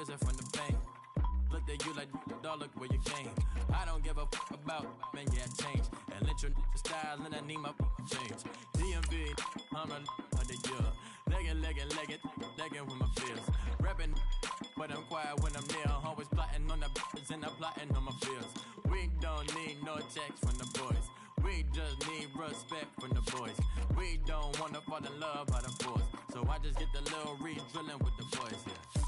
prison from the pain. Looked at you like, dog, look where you came. I don't give a about, man, yeah, I changed. And let your style, and I need my change. DMV, I'm a of the year. Legging with my feels. Rapping, but I'm quiet when I'm near. Always plotting on the bitches and I'm plotting on my feels. We don't need no checks from the boys. We just need respect from the boys. We don't wanna fall in love by the force. So I just get the little re-drilling with the boys, yeah.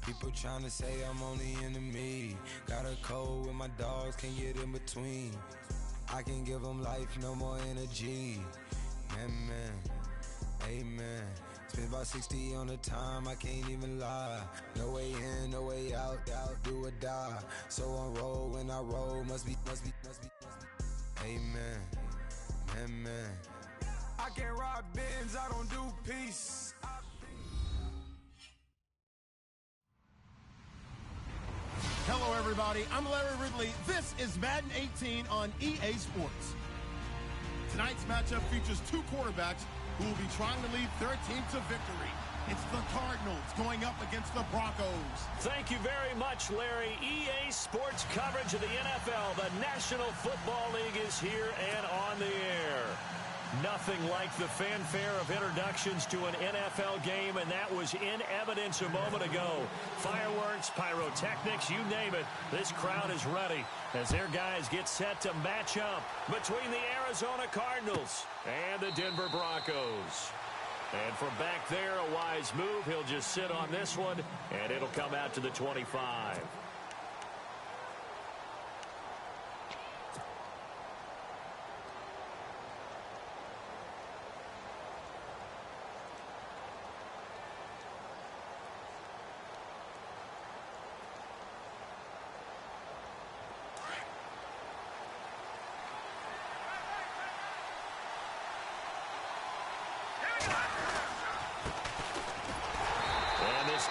People tryna say I'm only enemy. Got a code with my dogs, can't get in between. I can give them life, no more energy. Man, amen. Spent about 60 on the time, I can't even lie. No way in, no way out, do or die. So on roll, when I roll, must be. Amen, man. I can't ride Benz, I don't do peace. Hello, everybody. I'm Larry Ridley. This is Madden 18 on EA Sports. Tonight's matchup features two quarterbacks who will be trying to lead their team to victory. It's the Cardinals going up against the Broncos. Thank you very much, Larry. EA Sports coverage of the NFL. The National Football League is here and on the air. Nothing like the fanfare of introductions to an NFL game, and that was in evidence a moment ago. Fireworks, pyrotechnics, you name it. This crowd is ready as their guys get set to match up between the Arizona Cardinals and the Denver Broncos. And from back there, a wise move. He'll just sit on this one, and it'll come out to the 25.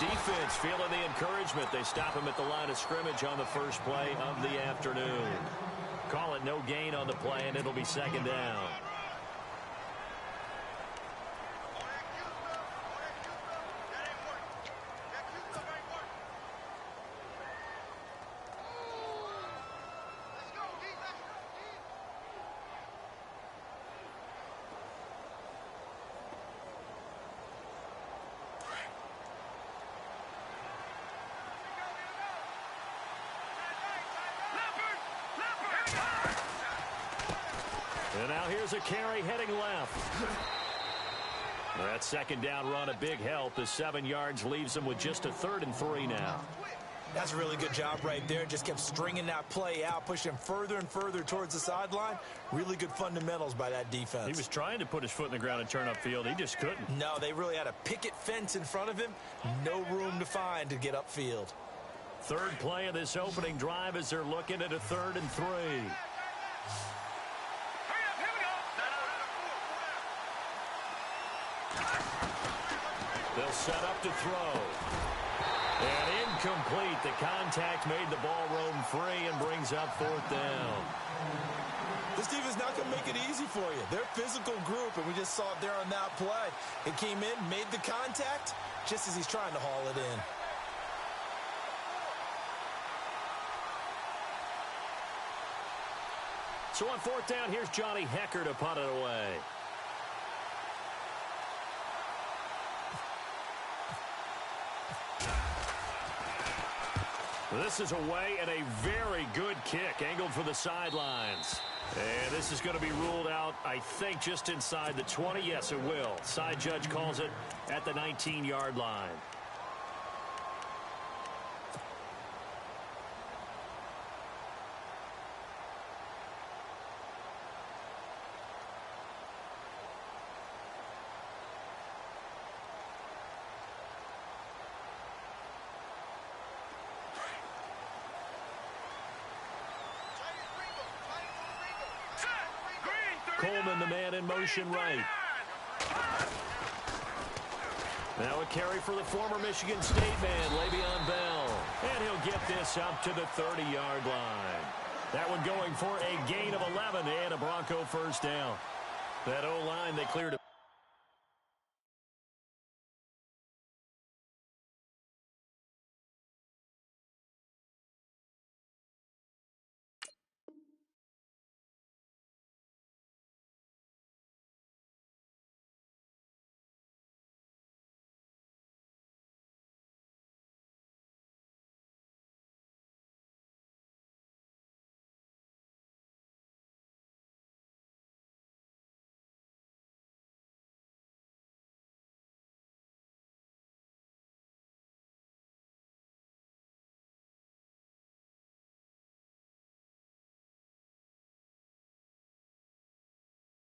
Defense feeling the encouragement. They stop him at the line of scrimmage on the first play of the afternoon. Call it no gain on the play, and it'll be second down. And now here's a carry heading left. That second down run, a big help. The 7 yards leaves them with just a 3rd and 3 now. That's a really good job right there. Just kept stringing that play out, pushing him further and further towards the sideline. Really good fundamentals by that defense. He was trying to put his foot in the ground and turn upfield. He just couldn't. No, they really had a picket fence in front of him. No room to find to get upfield. Third play of this opening drive as they're looking at a 3rd and 3. They'll set up to throw. And incomplete. The contact made the ball roam free and brings up 4th down. This defense not going to make it easy for you. They're a physical group, and we just saw it there on that play. It came in, made the contact, just as he's trying to haul it in. So on 4th down, here's Johnny Hecker to punt it away. This is away and a very good kick angled for the sidelines. And this is going to be ruled out, I think, just inside the 20. Yes, it will. Side judge calls it at the 19-yard line. Coleman, the man in motion right. Now a carry for the former Michigan State man, Le'Veon Bell. And he'll get this up to the 30-yard line. That one going for a gain of 11 and a Bronco first down. That O-line, they cleared it.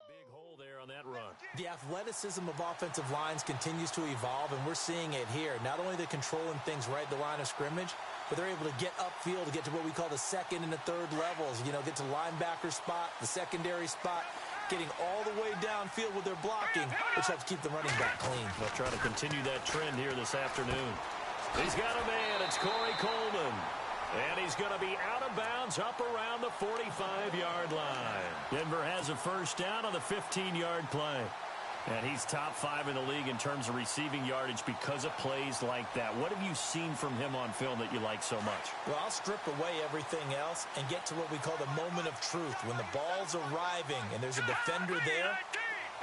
Big hole there on that run. The athleticism of offensive lines continues to evolve, and we're seeing it here. Not only are they controlling things right at the line of scrimmage, but they're able to get upfield to get to what we call the second and the third levels. You know, get to linebacker spot, the secondary spot, getting all the way downfield with their blocking, which helps keep the running back clean. They'll try to continue that trend here this afternoon. He's got a man. It's Corey Coleman. And he's going to be out of bounds up around the 45-yard line. Denver has a first down on the 15-yard play. And he's top 5 in the league in terms of receiving yardage because of plays like that. What have you seen from him on film that you like so much? Well, I'll strip away everything else and get to what we call the moment of truth. When the ball's arriving and there's a defender there,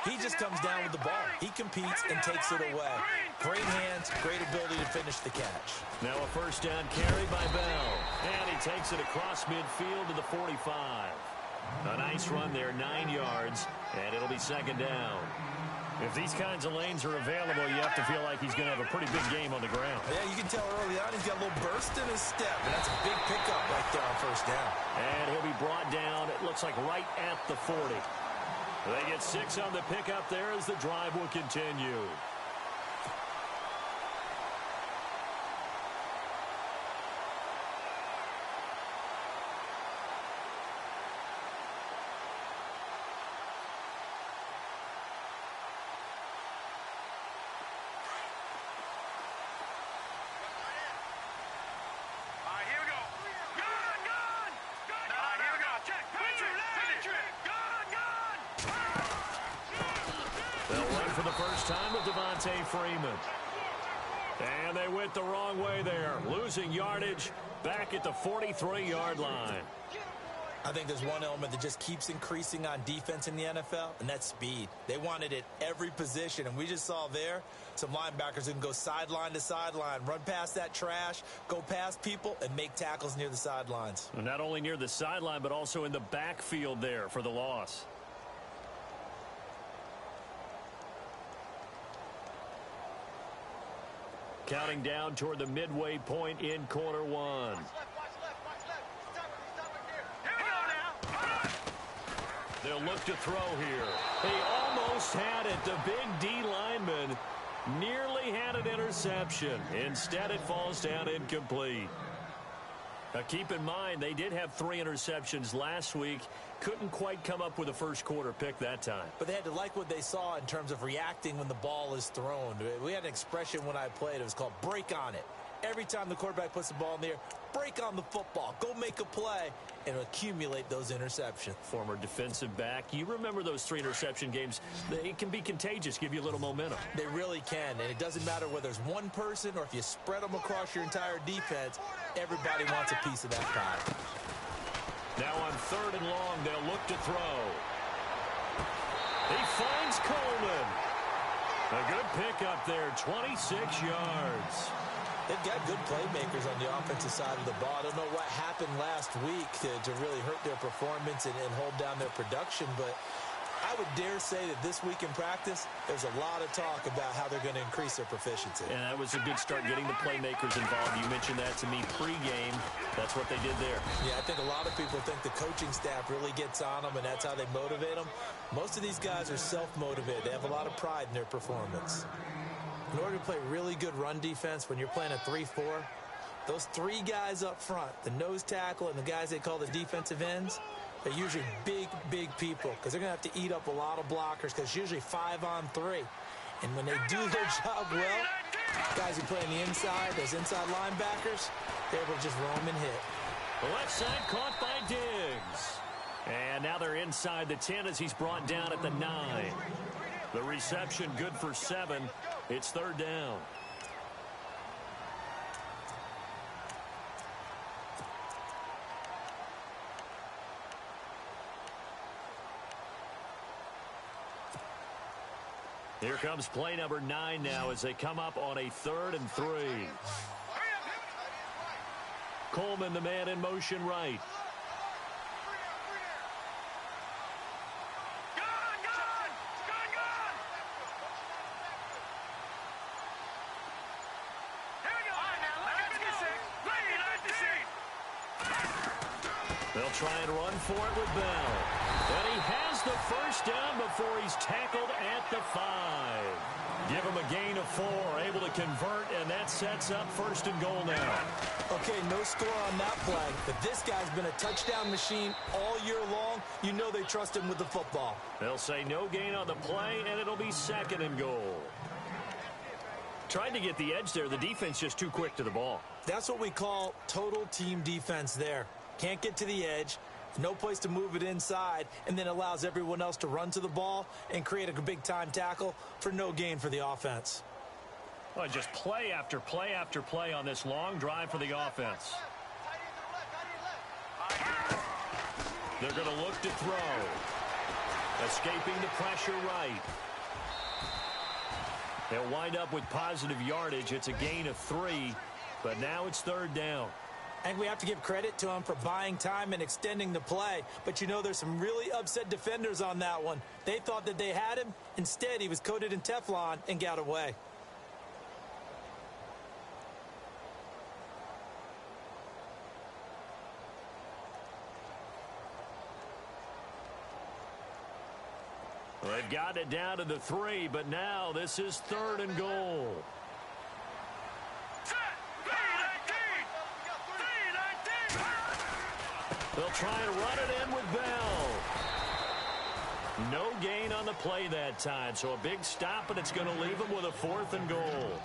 he just comes down with the ball. He competes and takes it away. Great hands, great ability to finish the catch. Now a first down carry by Bell. And he takes it across midfield to the 45. A nice run there, 9 yards, and it'll be second down. If these kinds of lanes are available, you have to feel like he's going to have a pretty big game on the ground. Yeah, you can tell early on he's got a little burst in his step, and that's a big pickup right there on first down. And he'll be brought down, it looks like right at the 40. They get 6 on the pickup there as the drive will continue. Freeman. And they went the wrong way there, losing yardage back at the 43-yard line. I think there's one element that just keeps increasing on defense in the NFL, and that's speed. They want it at every position, and we just saw there some linebackers who can go sideline to sideline, run past that trash, go past people, and make tackles near the sidelines. Not only near the sideline, but also in the backfield there for the loss. Counting down toward the midway point in quarter one. They'll look to throw here. He almost had it. The big D lineman nearly had an interception. Instead, it falls down incomplete. Now, keep in mind, they did have 3 interceptions last week. Couldn't quite come up with a first quarter pick that time. But they had to like what they saw in terms of reacting when the ball is thrown. We had an expression when I played. It was called break on it. Every time the quarterback puts the ball in the air, break on the football. Go make a play and accumulate those interceptions. Former defensive back. You remember those 3 interception games. They can be contagious, give you a little momentum. They really can, and it doesn't matter whether it's one person or if you spread them across your entire defense, everybody wants a piece of that pie. Now on 3rd and long, they'll look to throw. He finds Coleman. A good pickup there, 26 yards. They've got good playmakers on the offensive side of the ball. I don't know what happened last week to really hurt their performance and hold down their production, but I would dare say that this week in practice, there's a lot of talk about how they're going to increase their proficiency. And that was a good start, getting the playmakers involved. You mentioned that to me pregame. That's what they did there. Yeah, I think a lot of people think the coaching staff really gets on them, and that's how they motivate them. Most of these guys are self-motivated. They have a lot of pride in their performance. In order to play really good run defense when you're playing a 3-4, those three guys up front, the nose tackle and the guys they call the defensive ends, they're usually big, big people because they're going to have to eat up a lot of blockers because it's usually 5-on-3. And when they do their job well, guys who play on the inside, those inside linebackers, they're able to just roam and hit. The left side caught by Diggs. And now they're inside the 10 as he's brought down at the 9. The reception good for 7. It's third down. Here comes play number 9 now as they come up on a 3rd and 3. Coleman, the man in motion right. They'll try and run for it with Bell. And he has the first down before he's tackled at the 5. Give him a gain of 4, able to convert, and that sets up 1st and goal now. Okay, no score on that play, but this guy's been a touchdown machine all year long. You know they trust him with the football. They'll say no gain on the play, and it'll be 2nd and goal. Tried to get the edge there. The defense just too quick to the ball. That's what we call total team defense there. Can't get to the edge, no place to move it inside, and then allows everyone else to run to the ball and create a big-time tackle for no gain for the offense. Well, just play after play after play on this long drive for the offense. They're going to look to throw. Escaping the pressure right. They'll wind up with positive yardage. It's a gain of 3, but now it's 3rd down. And we have to give credit to him for buying time and extending the play. But you know there's some really upset defenders on that one. They thought that they had him. Instead, he was coated in Teflon and got away. Well, they've got it down to the 3, but now this is 3rd and goal. They'll try and run it in with Bell. No gain on the play that time, so a big stop, and it's going to leave them with a 4th and goal.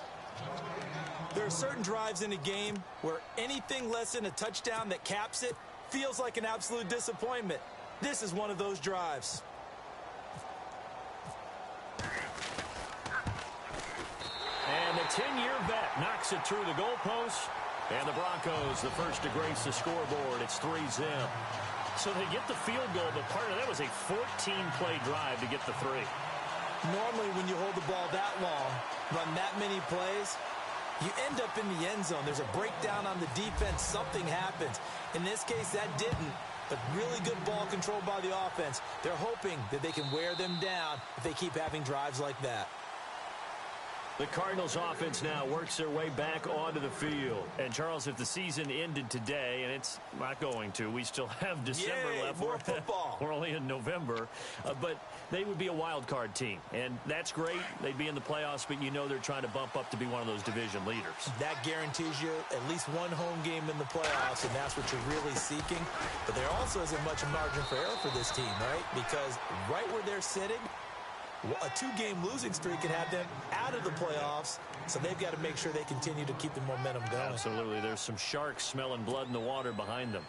There are certain drives in a game where anything less than a touchdown that caps it feels like an absolute disappointment. This is one of those drives. And the 10-year vet knocks it through the goalpost. And the Broncos, the first to grace the scoreboard. It's 3-zip. So they get the field goal, but part of that was a 14-play drive to get the 3. Normally, when you hold the ball that long, run that many plays, you end up in the end zone. There's a breakdown on the defense. Something happens. In this case, that didn't. But really good ball control by the offense. They're hoping that they can wear them down if they keep having drives like that. The Cardinals offense now works their way back onto the field. And, Charles, if the season ended today, and it's not going to, we still have December left. More football. We're only in November. But they would be a wild card team. And that's great. They'd be in the playoffs, but you know they're trying to bump up to be one of those division leaders. That guarantees you at least one home game in the playoffs, and that's what you're really seeking. But there also isn't much margin for error for this team, right? Because right where they're sitting, a 2-game losing streak can have them out of the playoffs, so they've got to make sure they continue to keep the momentum going. Absolutely. There's some sharks smelling blood in the water behind them.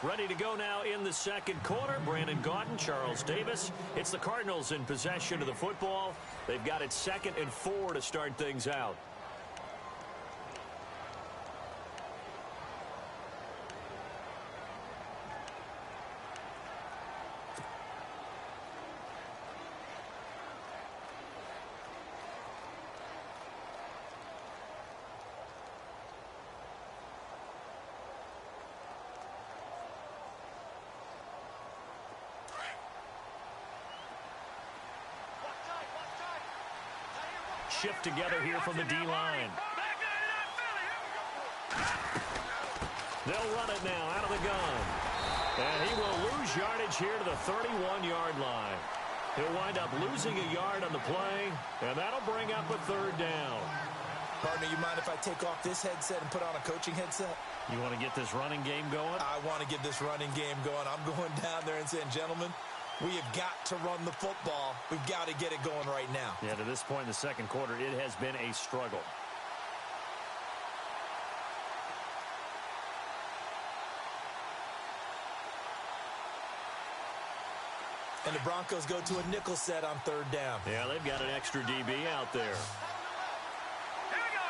Ready to go now in the second quarter. Brandon Gaudin, Charles Davis. It's the Cardinals in possession of the football. They've got it 2nd and 4 to start things out. shift together here from the D-line. They'll run it now out of the gun. And he will lose yardage here to the 31-yard line. He'll wind up losing a yard on the play, and that'll bring up a third down. Partner, you mind if I take off this headset and put on a coaching headset? You want to get this running game going? I want to get this running game going. I'm going down there and saying, gentlemen, we have got to run the football. We've got to get it going right now. Yeah, to this point in the second quarter, it has been a struggle. And the Broncos go to a nickel set on third down. Yeah, they've got an extra DB out there. Here we go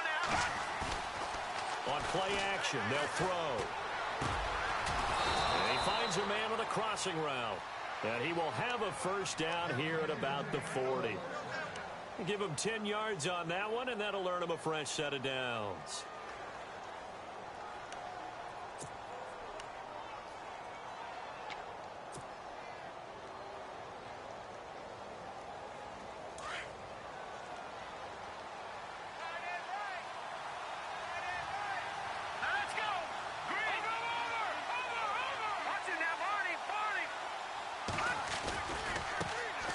now. On play action, they'll throw. And he finds a man on a crossing route. And he will have a first down here at about the 40. Give him 10 yards on that one, and that'll earn him a fresh set of downs.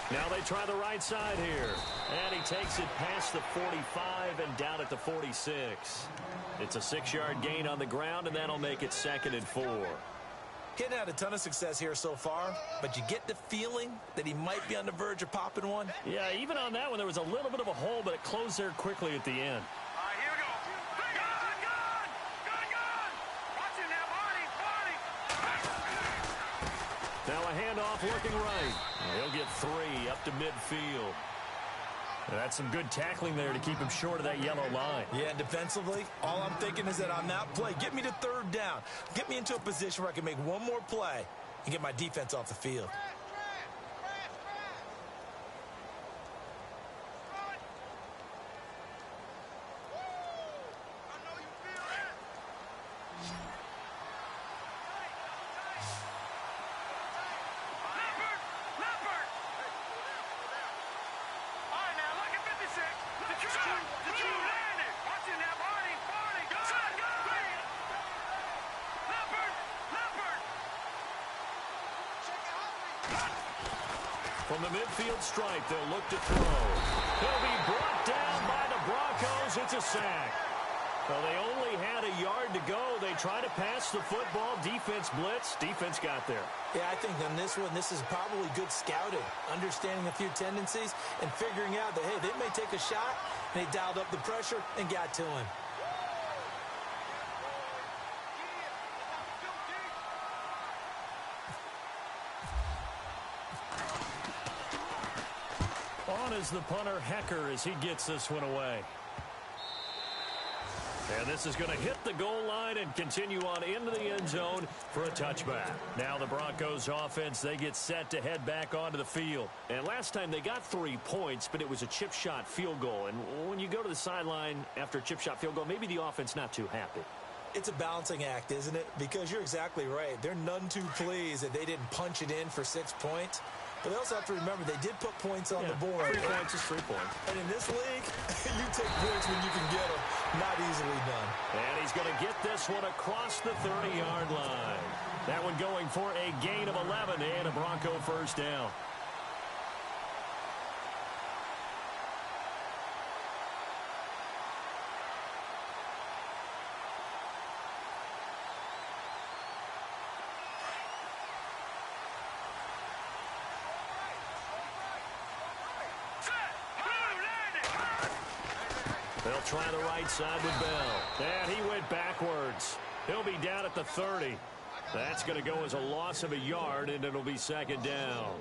Now they try the right side here. And he takes it past the 45 and down at the 46. It's a 6-yard gain on the ground, and that'll make it 2nd and 4. Getting had a ton of success here so far, but you get the feeling that he might be on the verge of popping one. Yeah, even on that one, there was a little bit of a hole, but it closed there quickly at the end. All right, here we go. Gun! Watch it now, Barney. Now a handoff looking right. He'll get 3 up to midfield. That's some good tackling there to keep him short of that yellow line. Yeah, defensively, all I'm thinking is that on that play, get me to third down. Get me into a position where I can make one more play and get my defense off the field. From the midfield stripe, they'll look to throw. He'll be brought down by the Broncos. It's a sack. Well, they only had a yard to go. They try to pass the football. Defense blitz. Defense got there. Yeah, I think on this one, this is probably good scouting, understanding a few tendencies, and figuring out that, hey, they may take a shot, and they dialed up the pressure and got to him. On is the punter, Hecker, as he gets this one away. And this is going to hit the goal line and continue on into the end zone for a touchback. Now the Broncos offense, they get set to head back onto the field. And last time they got 3 points, but it was a chip shot field goal. And when you go to the sideline after a chip shot field goal, maybe the offense not too happy. It's a balancing act, isn't it? Because you're exactly right. They're none too pleased that they didn't punch it in for 6 points. But they also have to remember they did put points on the board. 3 points is 3 points. And in this league, you take points when you can get them. Not easily done. And he's going to get this one across the 30-yard line. That one going for a gain of 11 and a Bronco first down. They'll try the right side with Bell. And he went backwards. He'll be down at the 30. That's going to go as a loss of a yard, and it'll be 2nd down.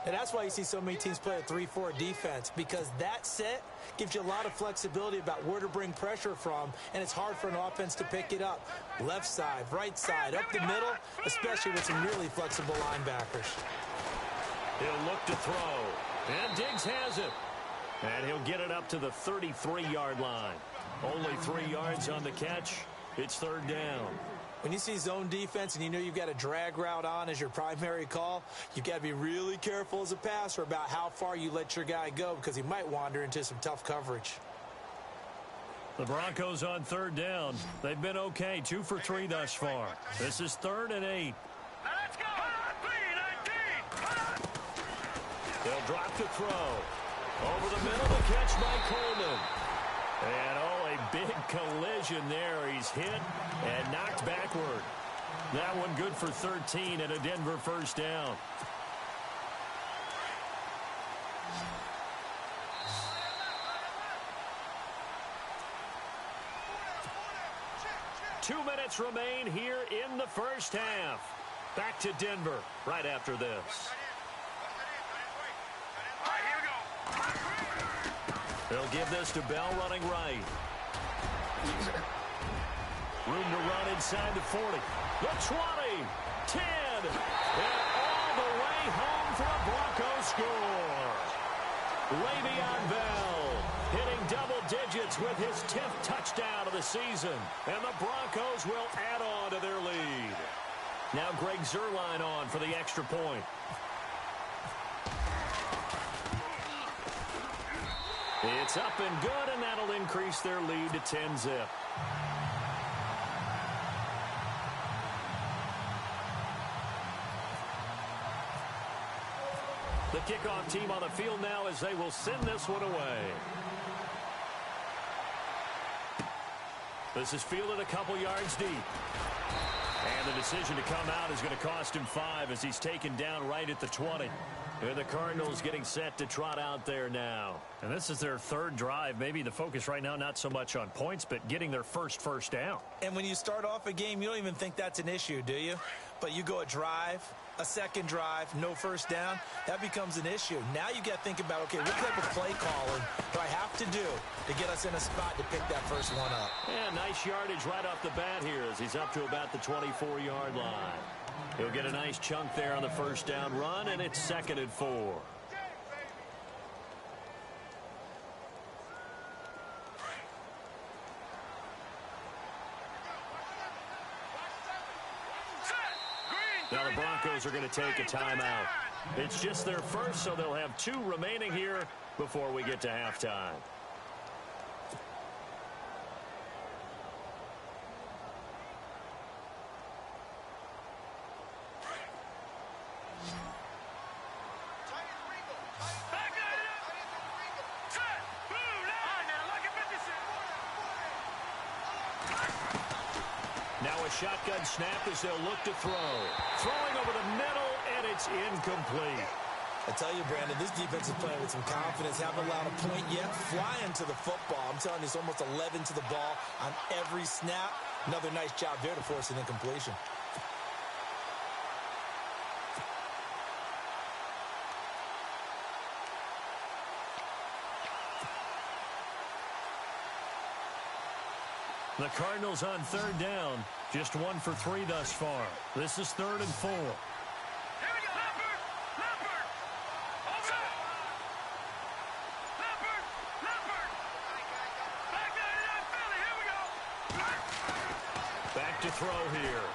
And that's why you see so many teams play a 3-4 defense, because that set gives you a lot of flexibility about where to bring pressure from, and it's hard for an offense to pick it up. Left side, right side, up the middle, especially with some really flexible linebackers. He'll look to throw. And Diggs has it. And he'll get it up to the 33-yard line. Only 3 yards on the catch. It's 3rd down. When you see zone defense and you know you've got a drag route on as your primary call, you've got to be really careful as a passer about how far you let your guy go because he might wander into some tough coverage. The Broncos on third down. They've been okay, 2 for 3 thus far. This is 3rd and 8. Now let's go. 3-19. They'll drop to throw. Over the middle, the catch by Coleman. And, oh, a big collision there. He's hit and knocked backward. That one good for 13 and a Denver first down. Two minutes remain here in the first half. Back to Denver right after this. All right, here we go. They'll give this to Bell running right. Room to run inside the 40. The 20. 10. And all the way home for a Broncos score. Le'Veon Bell hitting double digits with his 10th touchdown of the season. And the Broncos will add on to their lead. Now Greg Zuerlein on for the extra point. It's up and good, and that'll increase their lead to 10-zip. The kickoff team on the field now as they will send this one away. This is fielded a couple yards deep. And the decision to come out is going to cost him 5 as he's taken down right at the 20. And the Cardinals getting set to trot out there now. And this is their 3rd drive. Maybe the focus right now not so much on points, but getting their first down. And when you start off a game, you don't even think that's an issue, do you? But you go a drive, a second drive, no first down, that becomes an issue. Now you got to think about, okay, what type of play calling do I have to do to get us in a spot to pick that first one up? Yeah, nice yardage right off the bat here as he's up to about the 24-yard line. He'll get a nice chunk there on the first down run, and it's 2nd and 4. Now the Broncos are going to take a timeout. It's just their first, so they'll have 2 remaining here before we get to halftime. Now a shotgun snap as they'll look to throw. Throwing over the middle, and it's incomplete. I tell you, Brandon, this defense is playing with some confidence. Haven't allowed a point yet. Flying to the football. I'm telling you, it's almost 11 to the ball on every snap. Another nice job there to force an incompletion. The Cardinals on 3rd down. Just 1 for 3 thus far. This is 3rd and 4. Here we go. Leopard. Leopard. Over. Leopard. Leopard. Back there in that Philly. Here we go. Back to throw here.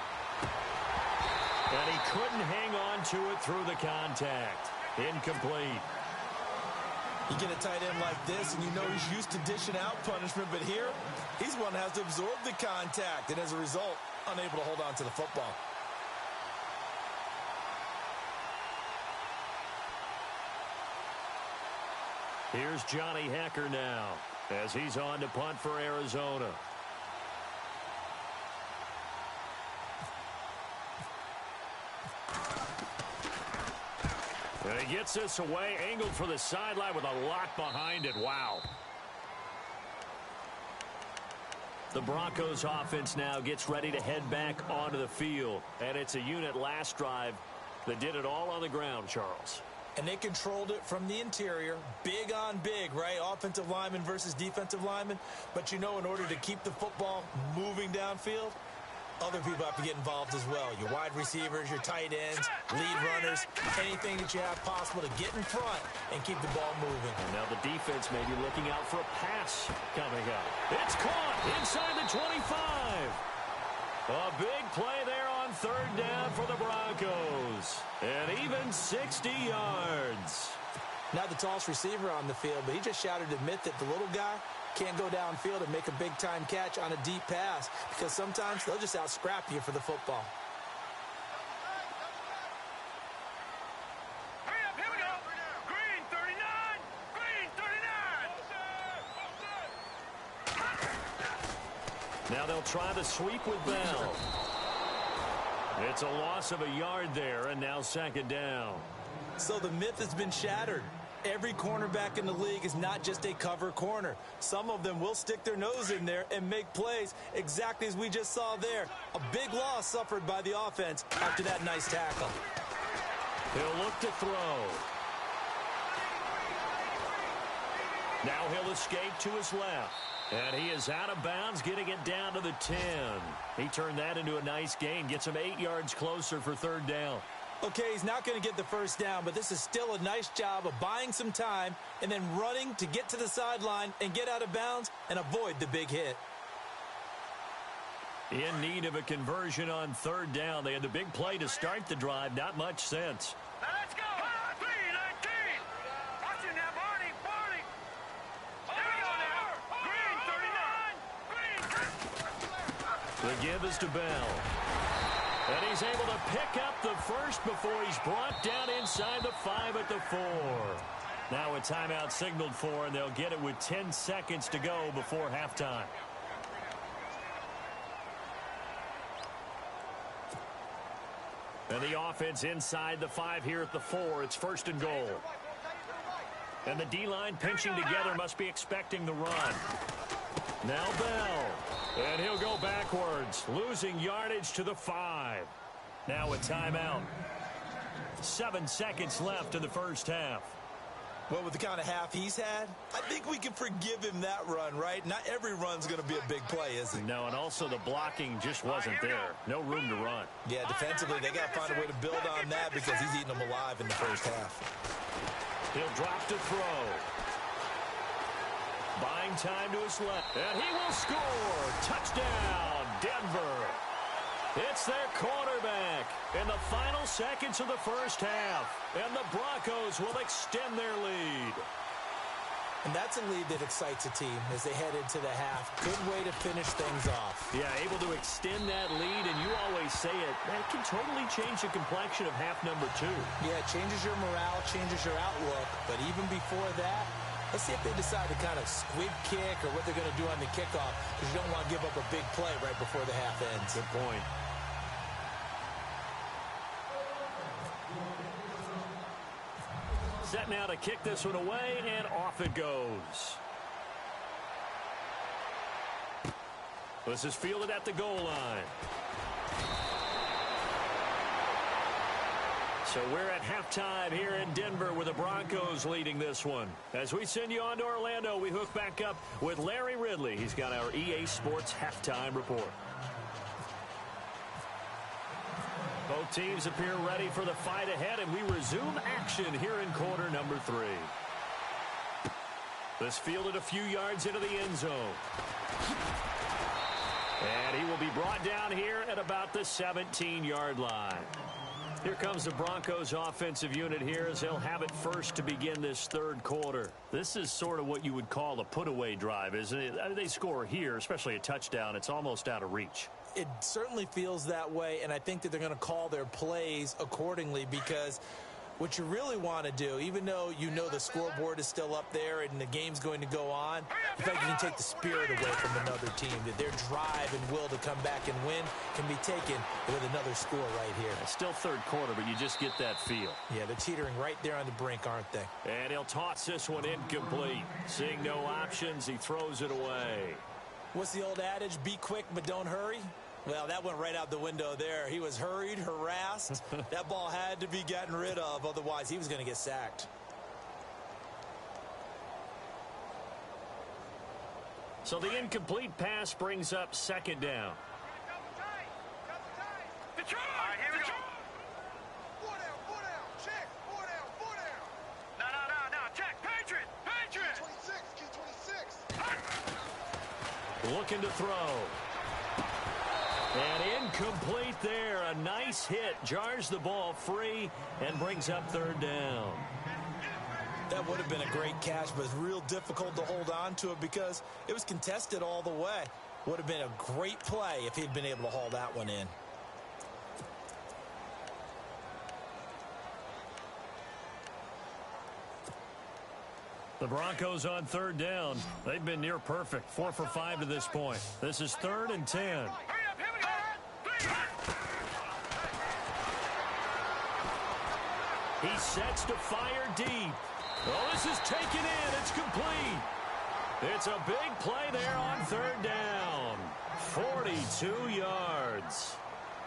And he couldn't hang on to it through the contact. Incomplete. You get a tight end like this, and you know he's used to dishing out punishment, but here, he's one that has to absorb the contact, and as a result, unable to hold on to the football. Here's Johnny Hekker now as he's on to punt for Arizona. And he gets this away, angled for the sideline with a lot behind it. Wow. The Broncos offense now gets ready to head back onto the field. And it's a unit last drive that did it all on the ground, Charles. And they controlled it from the interior, big on big, right? Offensive lineman versus defensive lineman. But you know, in order to keep the football moving downfield, other people have to get involved as well. Your wide receivers, your tight ends, lead runners, anything that you have possible to get in front and keep the ball moving. And now the defense may be looking out for a pass coming up. It's caught inside the 25. A big play there on third down for the Broncos. And even 60 yards. Not the tallest receiver on the field, but he just shouted to admit that the little guy can't go downfield and make a big-time catch on a deep pass because sometimes they'll just out-scrap you for the football. Hurry up, here we go. Green 39. Green 39. Now they'll try the sweep with Bell. It's a loss of a yard there, and now second down. So the myth has been shattered. Every cornerback in the league is not just a cover corner. Some of them will stick their nose in there and make plays exactly as we just saw there. A big loss suffered by the offense after that nice tackle. He'll look to throw. Now he'll escape to his left. And he is out of bounds, getting it down to the 10. He turned that into a nice gain, gets him 8 yards closer for third down. Okay, he's not going to get the first down, but this is still a nice job of buying some time and then running to get to the sideline and get out of bounds and avoid the big hit. In need of a conversion on third down. They had the big play to start the drive. Not much sense. Now let's go. 3-19. Watch it now, Barney. Barney. There we go now. Green 39. Green. The give is to Bell. And he's able to pick up the first before he's brought down inside the 5 at the 4. Now a timeout signaled for, and they'll get it with 10 seconds to go before halftime. And the offense inside the 5 here at the 4. It's first and goal. And the D-line pinching together, must be expecting the run. Now Bell. And he'll go backwards, losing yardage to the 5. Now a timeout. 7 seconds left in the first half. Well, with the kind of half he's had, I think we can forgive him that run, right? Not every run's going to be a big play, is it? No, and also the blocking just wasn't there. No room to run. Yeah, defensively, they got to find a way to build on that because he's eating them alive in the first half. He'll drop to throw. Buying time to his left. And he will score. Touchdown, Denver. It's their quarterback in the final seconds of the first half. And the Broncos will extend their lead. And that's a lead that excites a team as they head into the half. Good way to finish things off. Yeah, able to extend that lead, and you always say it, that can totally change the complexion of half number 2. Yeah, it changes your morale, changes your outlook. But even before that, let's see if they decide to kind of squib kick or what they're going to do on the kickoff, because you don't want to give up a big play right before the half ends. Good point. Set now to kick this one away, and off it goes. This is fielded at the goal line. So we're at halftime here in Denver with the Broncos leading this one. As we send you on to Orlando, we hook back up with Larry Ridley. He's got our EA Sports halftime report. Both teams appear ready for the fight ahead, and we resume action here in quarter number 3. This fielded a few yards into the end zone. And he will be brought down here at about the 17-yard line. Here comes the Broncos offensive unit here as they'll have it first to begin this third quarter. This is sort of what you would call a put-away drive, isn't it? I mean, they score here, especially a touchdown. It's almost out of reach. It certainly feels that way, and I think that they're going to call their plays accordingly because what you really want to do, even though you know the scoreboard is still up there and the game's going to go on, in fact, you can take the spirit away from another team, that their drive and will to come back and win can be taken with another score right here. It's still third quarter, but you just get that feel. Yeah, they're teetering right there on the brink, aren't they? And he'll toss this one incomplete. Seeing no options, he throws it away. What's the old adage? Be quick, but don't hurry. Well, that went right out the window there. He was hurried, harassed. That ball had to be gotten rid of, otherwise he was going to get sacked. So the incomplete pass brings up second down. Detroit! All right, here we go. 4 down, 4 down. Check. 4 down, 4 down. No. Check. Patriot. Patriot. 26. Key 26. Looking to throw. And incomplete there. A nice hit. Jars the ball free and brings up third down. That would have been a great catch, but it's real difficult to hold on to it because it was contested all the way. Would have been a great play if he'd been able to haul that one in. The Broncos on third down. They've been near perfect. 4 for 5 to this point. This is 3rd and 10. He sets to fire deep. Oh, this is taken in. It's complete. It's a big play there on third down. 42 yards.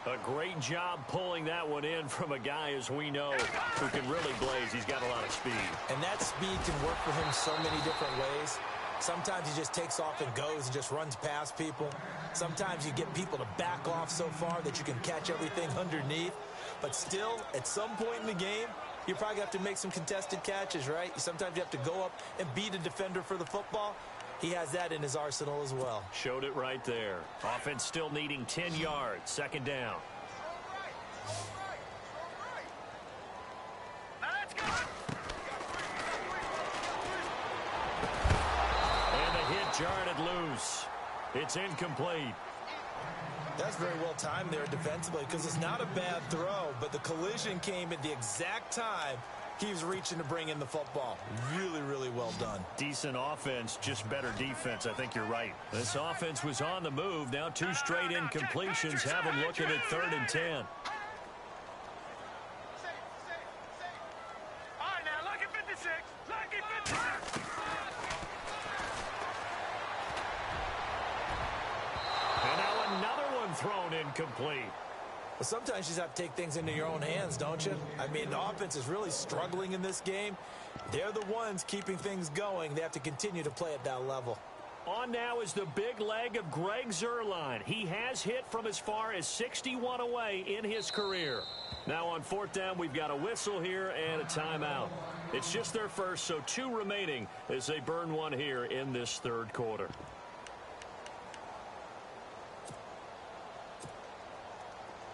A great job pulling that one in from a guy, as we know, who can really blaze. He's got a lot of speed. And that speed can work for him so many different ways. Sometimes he just takes off and goes and just runs past people. Sometimes you get people to back off so far that you can catch everything underneath. But still, at some point in the game, you probably have to make some contested catches, right? Sometimes you have to go up and beat a defender for the football. He has that in his arsenal as well. Showed it right there. Offense still needing 10 yards. Second down. And the hit jarred it loose. It's incomplete. That's very well timed there defensively because it's not a bad throw, but the collision came at the exact time he was reaching to bring in the football. Really, really well done. Decent offense, just better defense. I think you're right. This offense was on the move. Now 2 straight incompletions have them looking at 3rd and 10. All right, now, look at 56. Look at 56. And now another one thrown incomplete. Well, sometimes you just have to take things into your own hands, don't you? I mean, the offense is really struggling in this game. They're the ones keeping things going. They have to continue to play at that level. On now is the big leg of Greg Zuerlein. He has hit from as far as 61 away in his career. Now on 4th down, we've got a whistle here and a timeout. It's just their first, so 2 remaining as they burn one here in this 3rd quarter.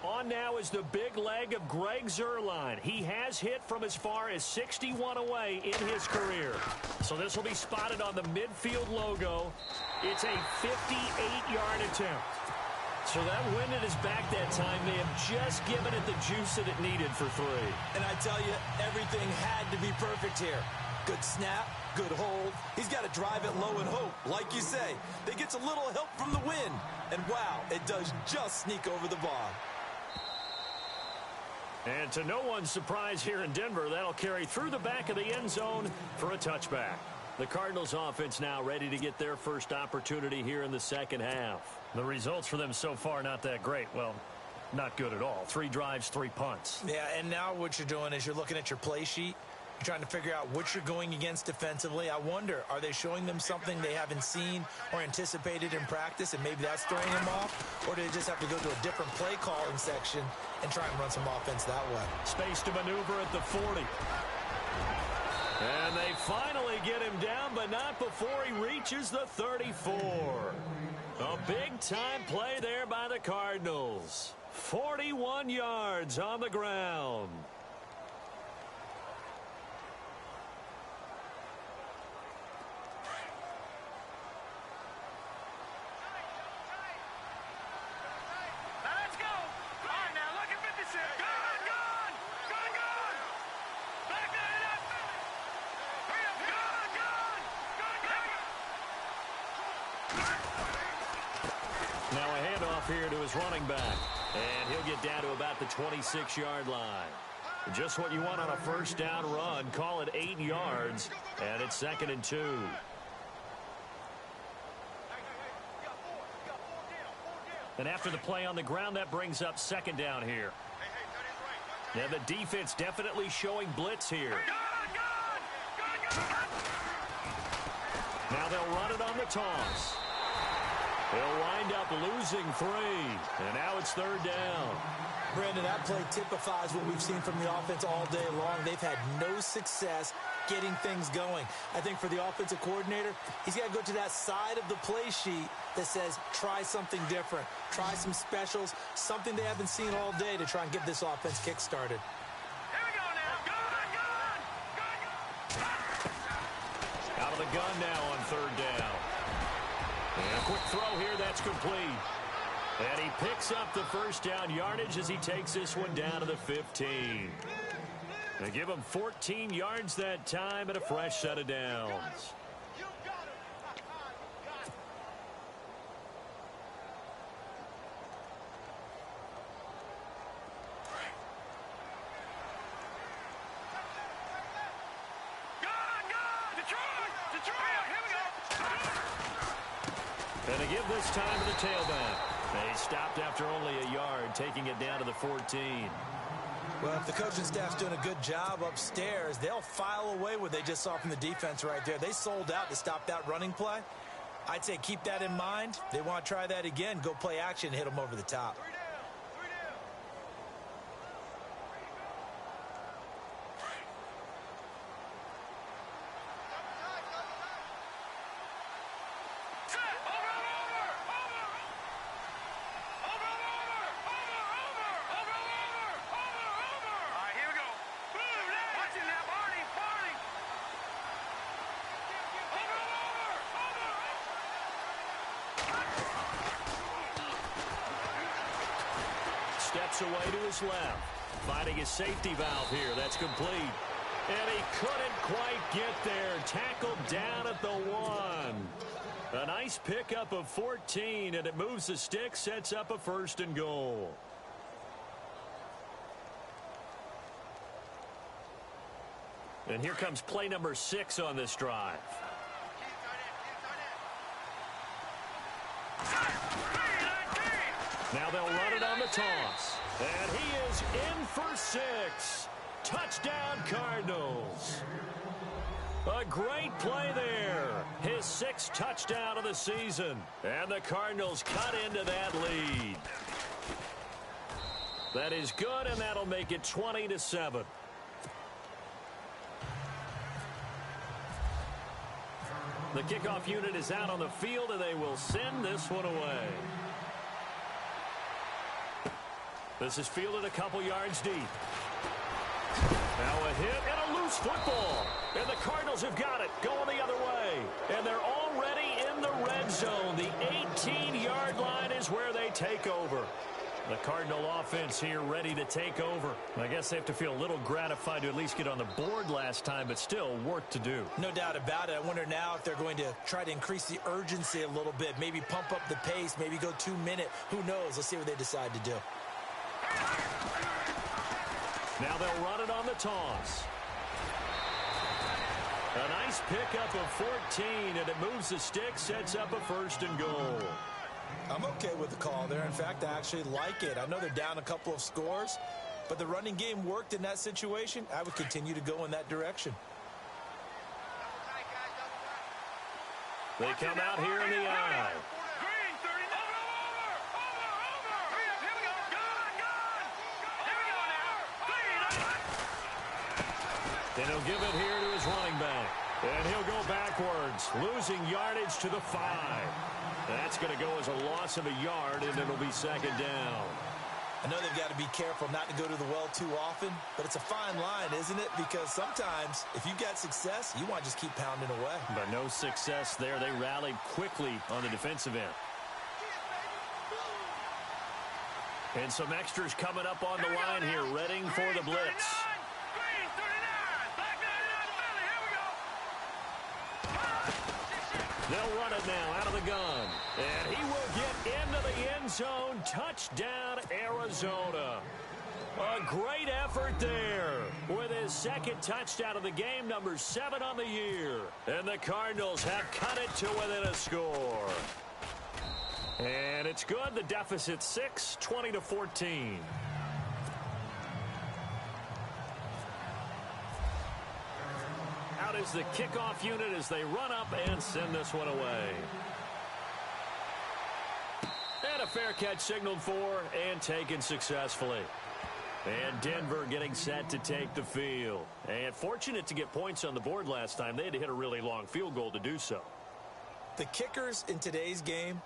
On now is the big leg of Greg Zuerlein. He has hit from as far as 61 away in his career. So this will be spotted on the midfield logo. It's a 58-yard attempt. So that wind at his back that time, they have just given it the juice that it needed for 3. And I tell you, everything had to be perfect here. Good snap, good hold. He's got to drive it low and hope. Like you say, they gets a little help from the wind. And wow, it does just sneak over the bar. And to no one's surprise here in Denver, that'll carry through the back of the end zone for a touchback. The Cardinals offense now ready to get their first opportunity here in the second half. The results for them so far not that great. Well, not good at all. 3 drives, 3 punts. Yeah, and now what you're doing is you're looking at your play sheet. You're trying to figure out what you're going against defensively. I wonder, are they showing them something they haven't seen or anticipated in practice, and maybe that's throwing them off? Or do they just have to go to a different play calling section and try and run some offense that way? Space to maneuver at the 40. And they finally get him down, but not before he reaches the 34. A big-time play there by the Cardinals. 41 yards on the ground. Now a handoff here to his running back. And he'll get down to about the 26-yard line. Just what you want on a first down run. Call it 8 yards. And it's 2nd and 2. And after the play on the ground, that brings up 2nd down here. And the defense definitely showing blitz here. Now they'll run it on the toss. They'll wind up losing 3. And now it's 3rd down. Brandon, that play typifies what we've seen from the offense all day long. They've had no success getting things going. I think for the offensive coordinator, he's got to go to that side of the play sheet that says, try something different. Try some specials, something they haven't seen all day to try and get this offense kick-started. Out of the gun now on third down. And a quick throw here, that's complete. And he picks up the first down yardage as he takes this one down to the 15. They give him 14 yards that time and a fresh set of downs. And they give this time to the tailback. They stopped after only a yard, taking it down to the 14. Well, if the coaching staff's doing a good job upstairs, they'll file away what they just saw from the defense right there. They sold out to stop that running play. I'd say keep that in mind. They want to try that again. Go play action, hit them over the top. Steps away to his left. Finding his safety valve here. That's complete. And he couldn't quite get there. Tackled down at the 1. A nice pickup of 14, and it moves the stick, sets up a 1st and goal. And here comes play number 6 on this drive. Now they'll run it on the toss. And he is in for 6. Touchdown, Cardinals. A great play there. His 6th touchdown of the season. And the Cardinals cut into that lead. That is good, and that'll make it 20-7. The kickoff unit is out on the field, and they will send this one away. This is fielded a couple yards deep. Now a hit and a loose football. And the Cardinals have got it, going the other way. And they're already in the red zone. The 18-yard line is where they take over. The Cardinal offense here ready to take over. I guess they have to feel a little gratified to at least get on the board last time, but still work to do. No doubt about it. I wonder now if they're going to try to increase the urgency a little bit, maybe pump up the pace, maybe go 2-minute. Who knows? Let's see what they decide to do. Now they'll run it on the toss. A nice pickup of 14, and it moves the stick, sets up a 1st and goal. I'm okay with the call there. In fact, I actually like it. I know they're down a couple of scores, but the running game worked in that situation. I would continue to go in that direction. They come out here in the eye. And he'll give it here to his running back. And he'll go backwards, losing yardage to the 5. That's going to go as a loss of a yard, and it'll be 2nd down. I know they've got to be careful not to go to the well too often, but it's a fine line, isn't it? Because sometimes, if you've got success, you want to just keep pounding away. But no success there. They rallied quickly on the defensive end. And some extras coming up on the line here, readying for the blitz. They'll run it now out of the gun. And he will get into the end zone. Touchdown, Arizona. A great effort there with his 2nd touchdown of the game, number 7 on the year. And the Cardinals have cut it to within a score. And it's good. The deficit 6, 20-14. Out is the kickoff unit as they run up and send this one away. And a fair catch signaled for and taken successfully. And Denver getting set to take the field. And fortunate to get points on the board last time. They had to hit a really long field goal to do so. The kickers in today's game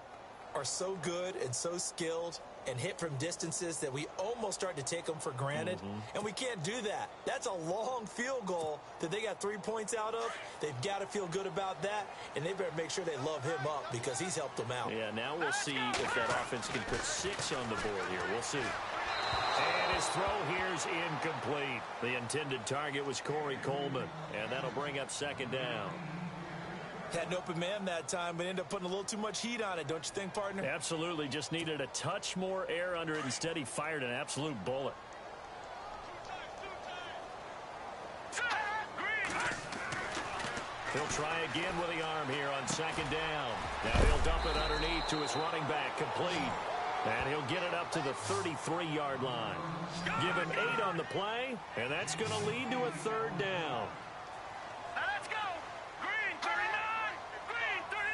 are so good and so skilled and hit from distances that we almost start to take them for granted. And we can't do that. That's a long field goal that they got 3 points out of. They've got to feel good about that, and they better make sure they love him up because he's helped them out. Yeah, now we'll see if that offense can put 6 on the board here. We'll see. And his throw here's incomplete. The intended target was Corey Coleman, and that'll bring up second down. Had an open man that time, but ended up putting a little too much heat on it, don't you think, partner? Absolutely. Just needed a touch more air under it. Instead, he fired an absolute bullet. He'll try again with the arm here on second down. Now he'll dump it underneath to his running back, complete. And he'll get it up to the 33-yard line. Give him 8 on the play, and that's going to lead to a third down. Let's go. Green 39. Green 39.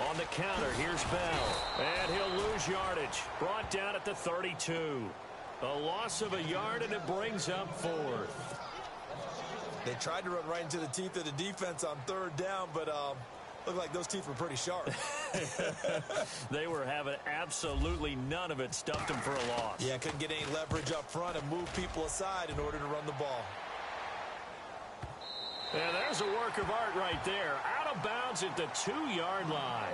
On the counter, here's Bell. And he'll lose yardage. Brought down at the 32. A loss of a yard, and it brings up fourth. They tried to run right into the teeth of the defense on third down, but looked like those teeth were pretty sharp. They were having absolutely none of it. Stuffed them for a loss. Yeah, couldn't get any leverage up front and move people aside in order to run the ball. And there's a work of art right there. Out of bounds at the 2-yard line.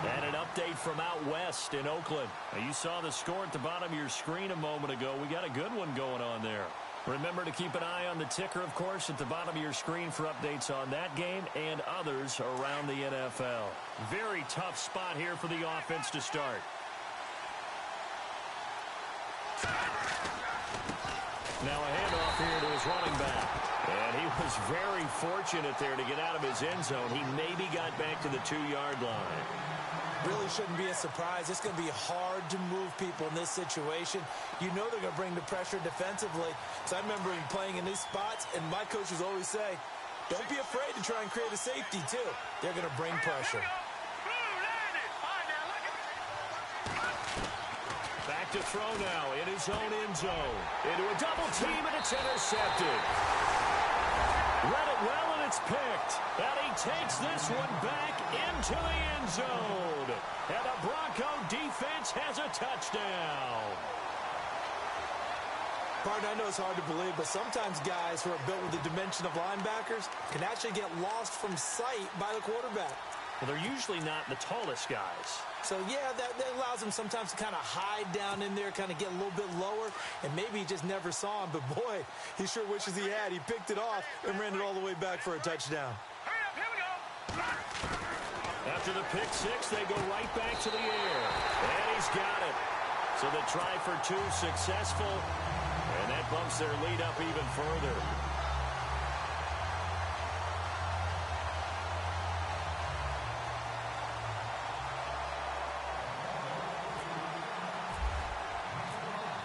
And an update from out west in Oakland. Now, you saw the score at the bottom of your screen a moment ago. We got a good one going on there. Remember to keep an eye on the ticker, of course, at the bottom of your screen for updates on that game and others around the NFL. Very tough spot here for the offense to start. Now a handoff here to his running back. And he was very fortunate there to get out of his end zone. He maybe got back to the 2-yard line. Really shouldn't be a surprise. It's going to be hard to move people in this situation. You know they're going to bring the pressure defensively. So I remember playing in these spots, and my coaches always say, don't be afraid to try and create a safety, too. They're going to bring pressure. Back to throw now in his own end zone. Into a double team, and it's intercepted. Read it well, and it's picked. And he takes this one back into the end zone. And the Bronco defense has a touchdown. Partner, I know it's hard to believe, but sometimes guys who are built with the dimension of linebackers can actually get lost from sight by the quarterback. Well, they're usually not the tallest guys. So, yeah, that allows him sometimes to kind of hide down in there, kind of get a little bit lower, and maybe he just never saw him. But, boy, he sure wishes he had. He picked it off and ran it all the way back for a touchdown. Hurry up, here we go. After the pick six, they go right back to the air. And he's got it. So the try for 2 successful, and that bumps their lead up even further.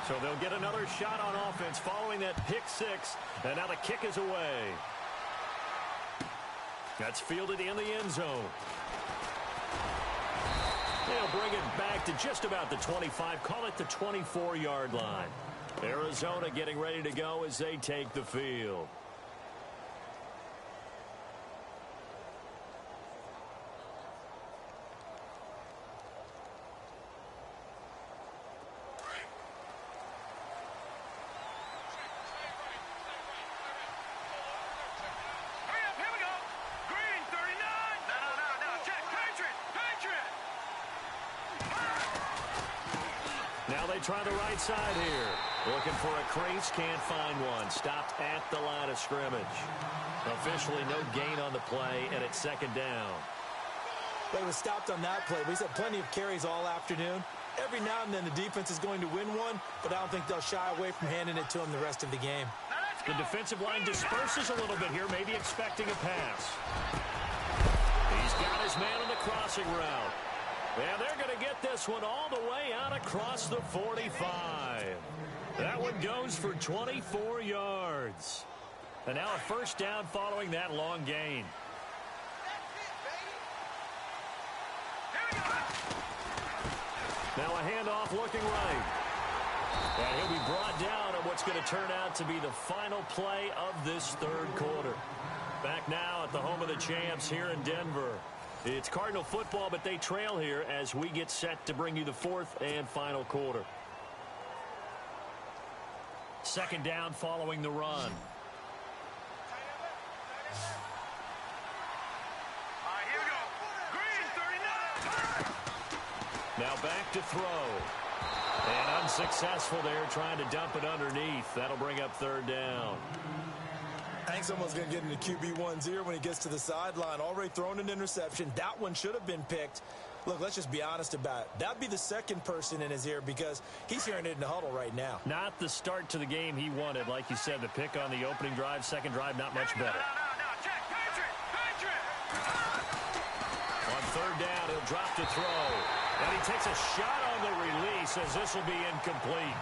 So they'll get another shot on offense following that pick six. And now the kick is away. That's fielded in the end zone. They'll bring it back to just about the 25. Call it the 24-yard line. Arizona getting ready to go as they take the field. Try the right side here. Looking for a crease, can't find one. Stopped at the line of scrimmage. Officially no gain on the play, and it's second down. Well, he was stopped on that play. He's had plenty of carries all afternoon. Every now and then the defense is going to win one, but I don't think they'll shy away from handing it to him the rest of the game. The defensive line disperses a little bit here, maybe expecting a pass. He's got his man on the crossing route. And they're going to get this one all the way out across the 45. That one goes for 24 yards. And now a first down following that long gain. Now a handoff looking right. And he'll be brought down on what's going to turn out to be the final play of this third quarter. Back now at the home of the champs here in Denver. It's Cardinal football, but they trail here as we get set to bring you the fourth and final quarter. Second down following the run. Here we go. Green, 39. Now back to throw. And unsuccessful there, trying to dump it underneath. That'll bring up third down. Hank's almost going to get into QB1's ear when he gets to the sideline. Already thrown an interception. That one should have been picked. Look, let's just be honest about it. That'd be the second person in his ear because he's hearing it in the huddle right now. Not the start to the game he wanted. Like you said, the pick on the opening drive, second drive, not much better. No. Check. Patriot. On third down, he'll drop to throw. And he takes a shot on the release as this will be incomplete.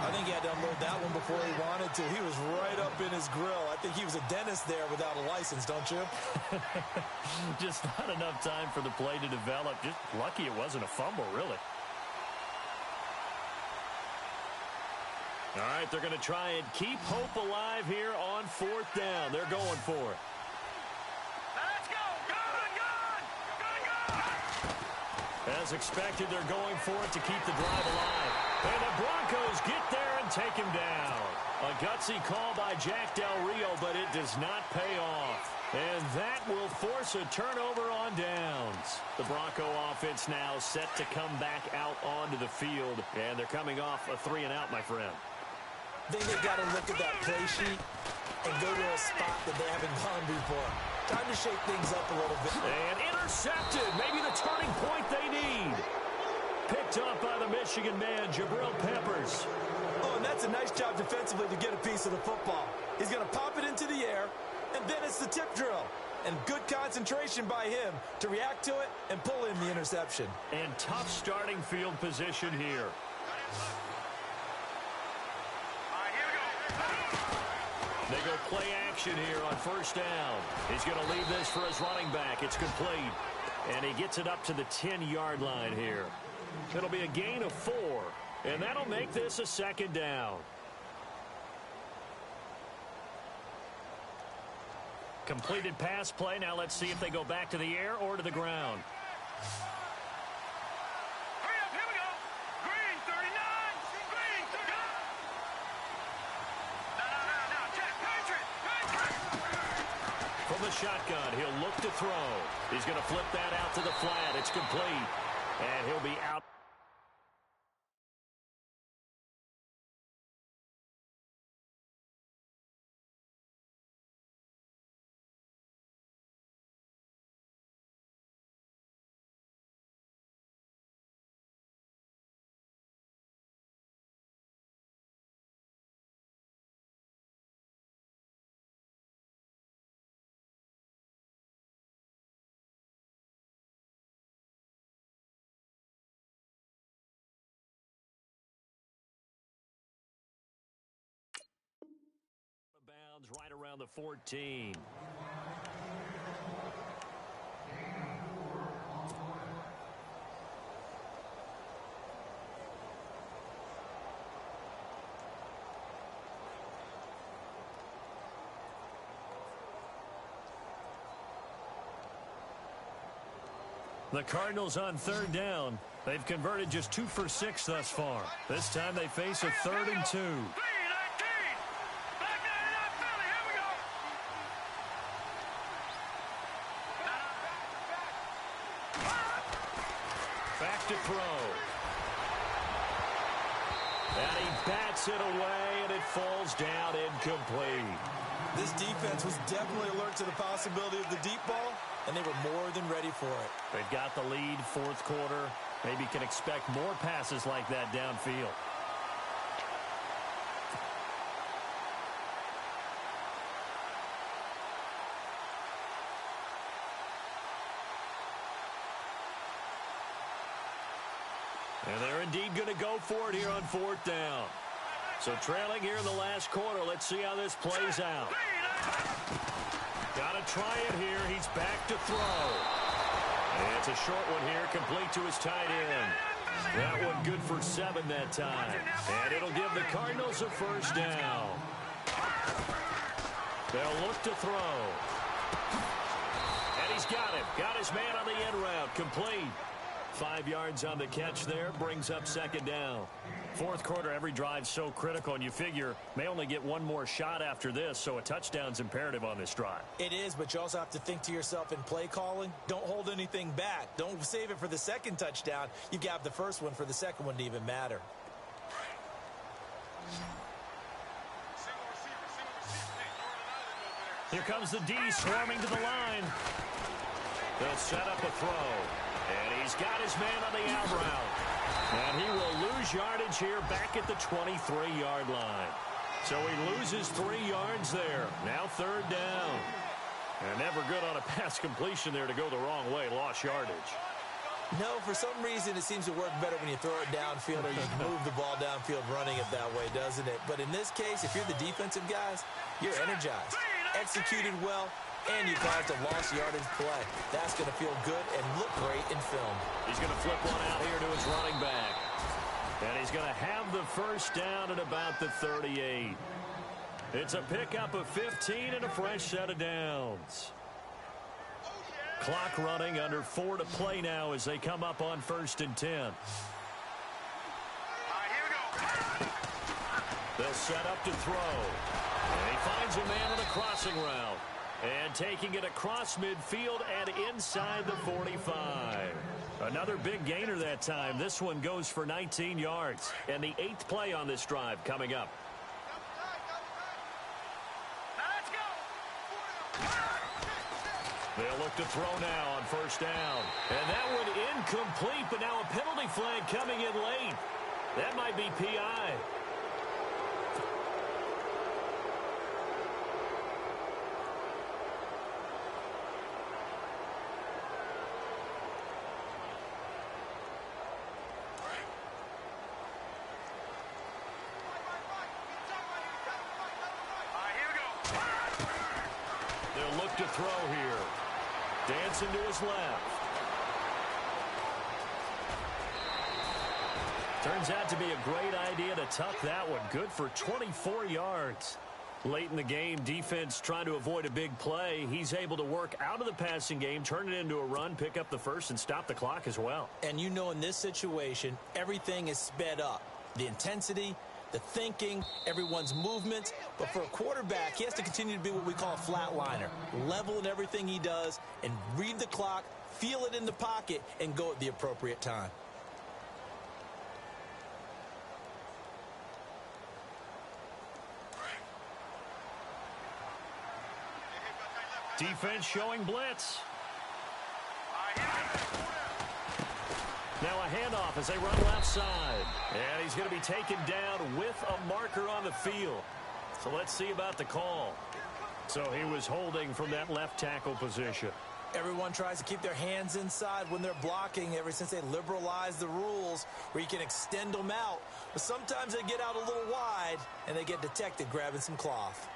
I think he had to unload that one before he wanted to. He was right up in his grill. I think he was a dentist there without a license, don't you? Just not enough time for the play to develop. Just lucky it wasn't a fumble, really. All right, they're going to try and keep hope alive here on fourth down. They're going for it. Let's go. Gun. As expected, they're going for it to keep the drive alive. And the Broncos get there and take him down. A gutsy call by Jack Del Rio, but it does not pay off. And that will force a turnover on downs. The Bronco offense now set to come back out onto the field. And they're coming off a 3-and-out, my friend. I think they've got to look at that play sheet and go to a spot that they haven't gone before. Time to shake things up a little bit. And intercepted. Maybe the turning point they need. Picked up by the Michigan man, Jabril Peppers. Oh, and that's a nice job defensively to get a piece of the football. He's going to pop it into the air, and then it's the tip drill. And good concentration by him to react to it and pull in the interception. And tough starting field position here. They go play action here on first down. He's going to leave this for his running back. It's complete. And he gets it up to the 10-yard line here. It'll be a gain of 4. And that'll make this a second down. Completed pass play. Now let's see if they go back to the air or to the ground. Hurry up, here we go. Green, 39. Green, 39. No. Check. Patriot. From the shotgun, he'll look to throw. He's going to flip that out to the flat. It's complete. And he'll be out. Bounds right around the 14. The Cardinals on third down. They've converted just 2 for 6 thus far. This time they face a 3rd and 2. Back to throw. And he bats it away, and it falls down incomplete. This defense was definitely alert to the possibility of the deep ball, and they were more than ready for it. They've got the lead, fourth quarter. Maybe can expect more passes like that downfield. And they're indeed going to go for it here on fourth down. So trailing here in the last quarter. Let's see how this plays out. Got to try it here. He's back to throw. And it's a short one here, complete to his tight end. That one good for 7 that time. And it'll give the Cardinals a first down. They'll look to throw. And he's got him. Got his man on the end route. Complete. 5 yards on the catch there. Brings up second down. Fourth quarter, every drive's so critical, and you figure may only get one more shot after this, so a touchdown's imperative on this drive. It is, but you also have to think to yourself in play calling, don't hold anything back. Don't save it for the second touchdown. You got the first one for the second one to even matter. Here comes the D swarming to the line. They'll set up a throw. And he's got his man on the out route. And he will lose yardage here back at the 23-yard line. So he loses 3 yards there. Now third down. And never good on a pass completion there to go the wrong way. Lost yardage. No, for some reason it seems to work better when you throw it downfield or you move the ball downfield running it that way, doesn't it? But in this case, if you're the defensive guys, you're energized, executed well, and you caused a lost yardage play. That's going to feel good and look great in film. He's going to flip one out here to his running back. And he's going to have the first down at about the 38. It's a pickup of 15 and a fresh set of downs. Clock running, under 4 to play now as they come up on 1st and 10. All right, here we go. They'll set up to throw. And he finds a man on a crossing route. And taking it across midfield and inside the 45. Another big gainer that time. This one goes for 19 yards. And the 8th play on this drive coming up. They'll look to throw now on first down. And that one incomplete, but now a penalty flag coming in late. That might be PI. They'll look to throw here. Dancing to his left. Turns out to be a great idea to tuck that one. Good for 24 yards. Late in the game, defense trying to avoid a big play. He's able to work out of the passing game, turn it into a run, pick up the first, and stop the clock as well. And you know in this situation, everything is sped up. The intensity, the thinking, everyone's movements. But for a quarterback, he has to continue to be what we call a flatliner. Level in everything he does and read the clock, feel it in the pocket, and go at the appropriate time. Defense showing blitz. Now a handoff as they run left side. And he's going to be taken down with a marker on the field. So let's see about the call. So he was holding from that left tackle position. Everyone tries to keep their hands inside when they're blocking ever since they liberalized the rules where you can extend them out. But sometimes they get out a little wide and they get detected grabbing some cloth.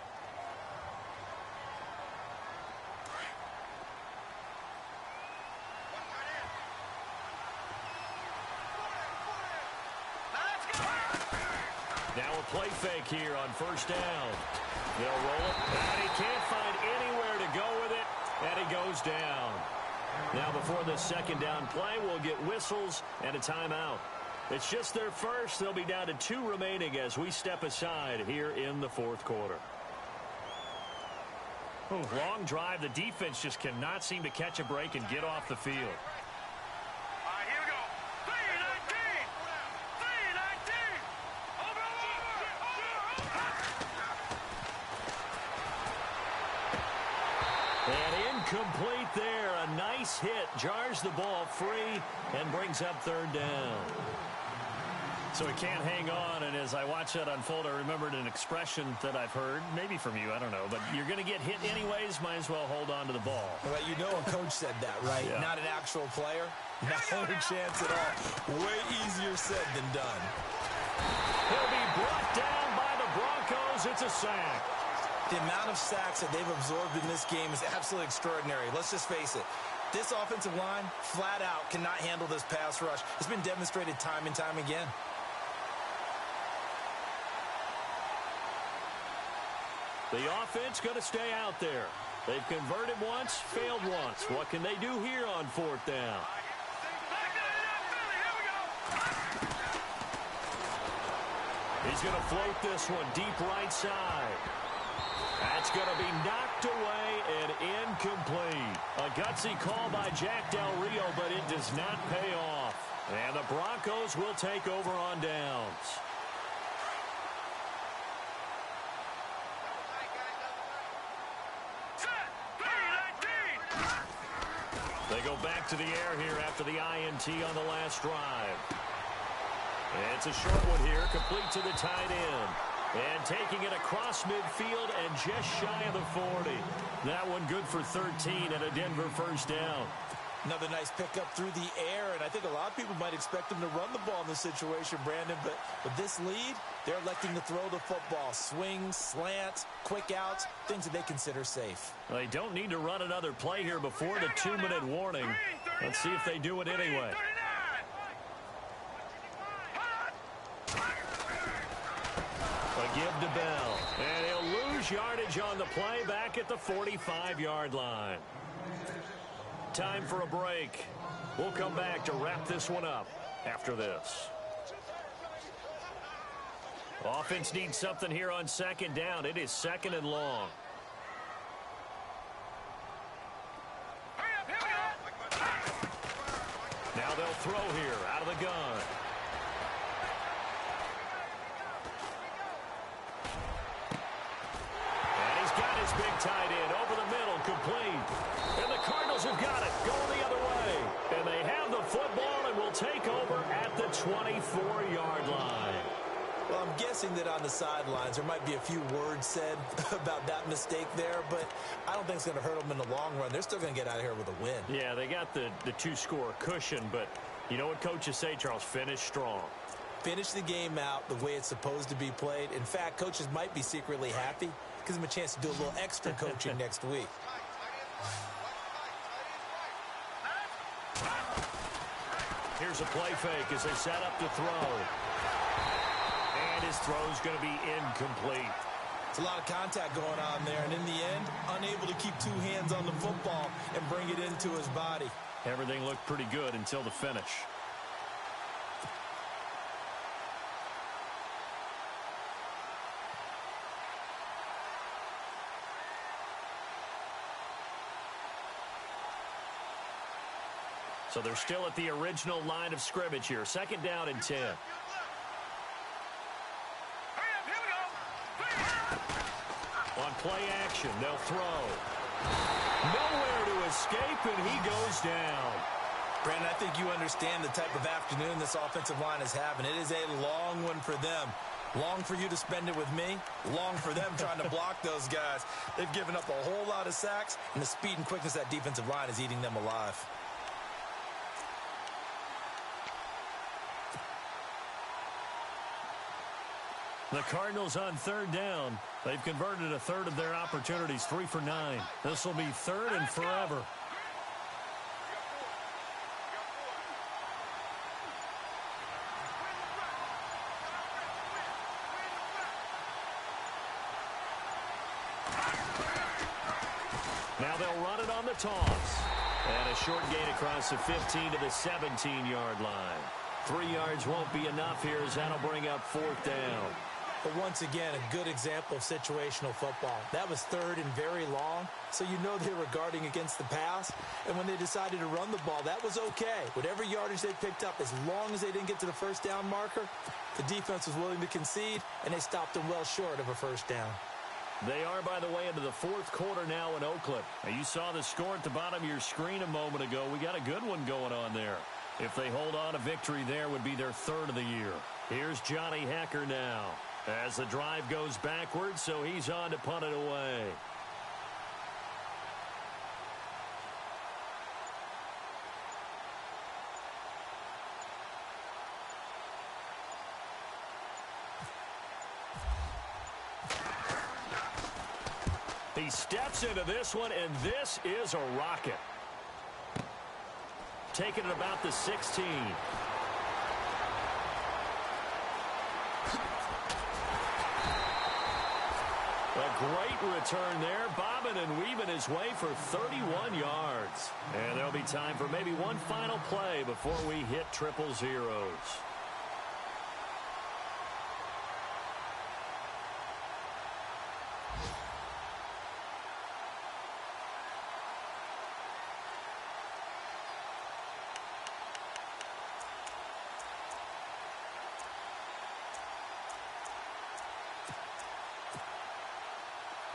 Now a play fake here on first down. They'll roll it, and he can't find anywhere to go with it, and he goes down. Now before the second down play, we'll get whistles and a timeout. It's just their first. They'll be down to 2 remaining as we step aside here in the fourth quarter. Long drive. The defense just cannot seem to catch a break and get off the field. Complete there. A nice hit. Jars the ball free and brings up third down. So he can't hang on, and as I watch that unfold, I remembered an expression that I've heard, maybe from you, I don't know, but you're going to get hit anyways, might as well hold on to the ball. Well, you know a coach said that, right? Yeah. Not an actual player. Not a chance at all. Way easier said than done. He'll be brought down by the Broncos. It's a sack. The amount of sacks that they've absorbed in this game is absolutely extraordinary. Let's just face it. This offensive line, flat out, cannot handle this pass rush. It's been demonstrated time and time again. The offense going to stay out there. They've converted once, failed once. What can they do here on fourth down? He's going to float this one deep right side. That's going to be knocked away and incomplete. A gutsy call by Jack Del Rio, but it does not pay off. And the Broncos will take over on downs. They go back to the air here after the INT on the last drive. It's a short one here, complete to the tight end. And taking it across midfield and just shy of the 40. That one good for 13 and a Denver first down. Another nice pickup through the air, and I think a lot of people might expect him to run the ball in this situation, Brandon, but with this lead, they're electing to throw the football. Swings, slants, quick outs, things that they consider safe. They don't need to run another play here before the 2-minute warning. Let's see if they do it anyway. A give to Bell, and he'll lose yardage on the play back at the 45-yard line. Time for a break. We'll come back to wrap this one up after this. Offense needs something here on second down. It is second and long. Now they'll throw here out of the gun. And he's got his big tight end over the middle, complete. And the Cardinals have got it, going the other way. And they have the football and will take over at the 24-yard line. Well, I'm guessing that on the sidelines there might be a few words said about that mistake there, but I don't think it's going to hurt them in the long run. They're still going to get out of here with a win. Yeah, they got the two-score cushion, but you know what coaches say, Charles? Finish strong. Finish the game out the way it's supposed to be played. In fact, coaches might be secretly happy. Gives them a chance to do a little extra coaching next week. Here's a play fake as they set up to throw. And his throw's going to be incomplete. It's a lot of contact going on there, and in the end, unable to keep two hands on the football and bring it into his body. Everything looked pretty good until the finish. So they're still at the original line of scrimmage here. Second down and 10. On play action, they'll throw. Nowhere to escape, and he goes down. Brandon, I think you understand the type of afternoon this offensive line is having. It is a long one for them. Long for you to spend it with me. Long for them trying to block those guys. They've given up a whole lot of sacks, and the speed and quickness of that defensive line is eating them alive. The Cardinals on third down. They've converted a third of their opportunities, 3 for 9. This will be third and forever. Now they'll run it on the toss. And a short gain across the 15 to the 17-yard line. 3 yards won't be enough here as that'll bring up fourth down. But once again, a good example of situational football. That was third and very long, so you know they were guarding against the pass. And when they decided to run the ball, that was okay. Whatever yardage they picked up, as long as they didn't get to the first down marker, the defense was willing to concede, and they stopped them well short of a first down. They are, by the way, into the fourth quarter now in Oakland. Now, you saw the score at the bottom of your screen a moment ago. We got a good one going on there. If they hold on, a victory there would be their third of the year. Here's Johnny Hekker now as the drive goes backwards, so he's on to punt it away. He steps into this one, and this is a rocket. taken at about the 16. A great return there, bobbing and weaving his way for 31 yards. And there'll be time for maybe one final play before we hit triple zeros.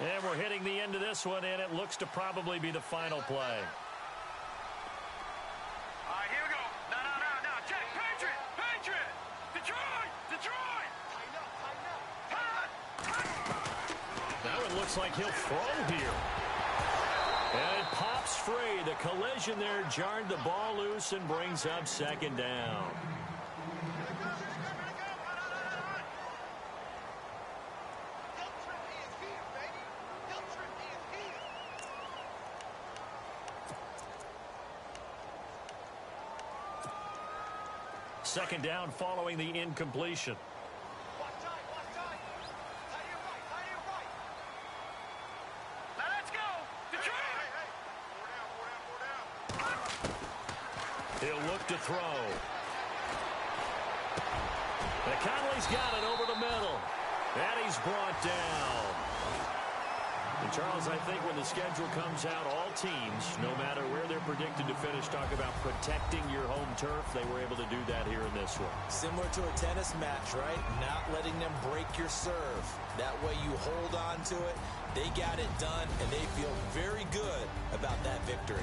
And we're hitting the end of this one, and it looks to probably be the final play. All right, here we go. No. Check. Patriot. Detroit. Now it looks like he'll throw here. And it pops free. The collision there jarred the ball loose and brings up second down. Second down following the incompletion. Watch time. Tie right. Now let's go. Detroit. Hey. Four down. He'll look to throw. Conley's got it over the middle. And he's brought down. And Charles, I think when the schedule comes out, all teams, no matter where they're predicted to finish, talk about protecting your home turf. They were able to do that here in this one. Similar to a tennis match, right? Not letting them break your serve. That way you hold on to it. They got it done, and they feel very good about that victory.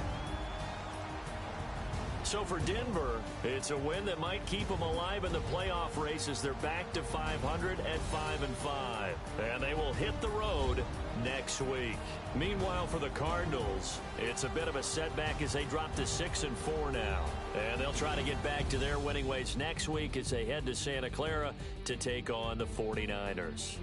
So for Denver, it's a win that might keep them alive in the playoff race as they're back to 500 at 5-5. And they will hit the road next week. Meanwhile, for the Cardinals, it's a bit of a setback as they drop to 6-4 now. And they'll try to get back to their winning ways next week as they head to Santa Clara to take on the 49ers.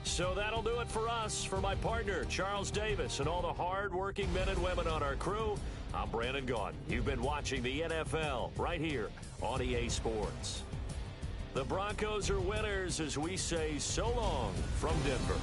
So that'll do it for us. For my partner, Charles Davis, and all the hard-working men and women on our crew, I'm Brandon Gaudin. You've been watching the NFL right here on EA Sports. The Broncos are winners as we say so long from Denver.